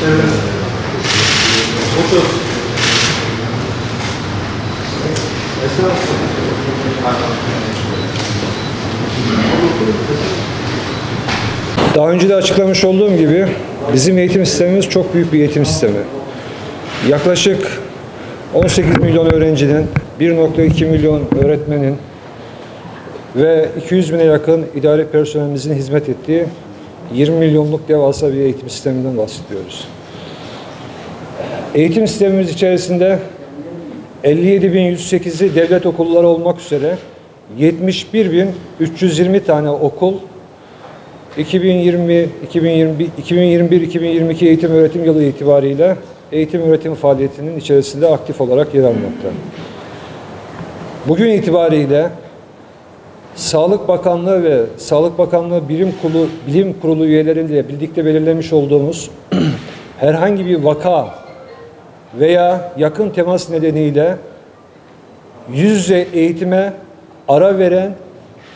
Evet. 30. Daha önce de açıklamış olduğum gibi bizim eğitim sistemimiz çok büyük bir eğitim sistemi. Yaklaşık 18 milyon öğrencinin, 1,2 milyon öğretmenin ve 200 bine yakın idari personelimizin hizmet ettiği 20 milyonluk devasa bir eğitim sisteminden bahsediyoruz. Eğitim sistemimiz içerisinde 57.108'i devlet okulları olmak üzere 71.320 tane okul 2021-2022 eğitim öğretim yılı itibariyle eğitim öğretim faaliyetinin içerisinde aktif olarak yer almakta. Bugün itibariyle Sağlık Bakanlığı ve Sağlık Bakanlığı Bilim Kurulu üyeleriyle birlikte belirlemiş olduğumuz herhangi bir vaka veya yakın temas nedeniyle yüz yüze eğitime ara veren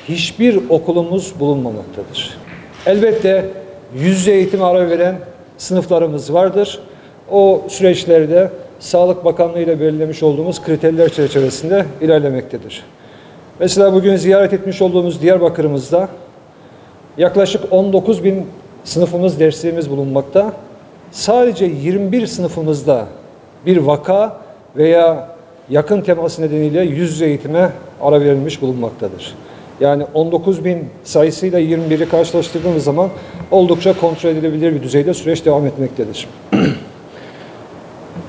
hiçbir okulumuz bulunmamaktadır. Elbette yüz yüze eğitime ara veren sınıflarımız vardır. O süreçlerde Sağlık Bakanlığı ile belirlemiş olduğumuz kriterler çerçevesinde ilerlemektedir. Mesela bugün ziyaret etmiş olduğumuz Diyarbakır'ımızda yaklaşık 19.000 sınıfımız, dersliğimiz bulunmakta. Sadece 21 sınıfımızda bir vaka veya yakın temas nedeniyle yüz yüze eğitime ara verilmiş bulunmaktadır. Yani 19.000 sayısıyla 21'i karşılaştırdığımız zaman oldukça kontrol edilebilir bir düzeyde süreç devam etmektedir.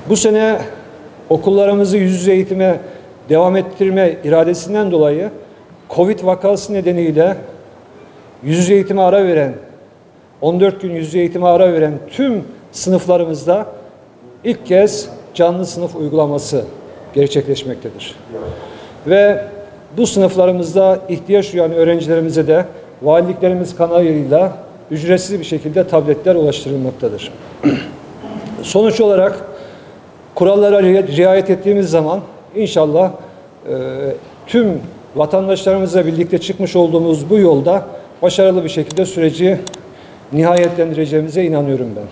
Bu sene okullarımızı yüz yüze eğitime devam ettirme iradesinden dolayı Covid vakası nedeniyle yüz yüze eğitime ara veren, 14 gün yüz yüze eğitime ara veren tüm sınıflarımızda ilk kez canlı sınıf uygulaması gerçekleşmektedir. Ve bu sınıflarımızda ihtiyaç duyan öğrencilerimize de valiliklerimiz kanalıyla ücretsiz bir şekilde tabletler ulaştırılmaktadır. Sonuç olarak kurallara riayet ettiğimiz zaman inşallah tüm vatandaşlarımızla birlikte çıkmış olduğumuz bu yolda başarılı bir şekilde süreci nihayetlendireceğimize inanıyorum ben.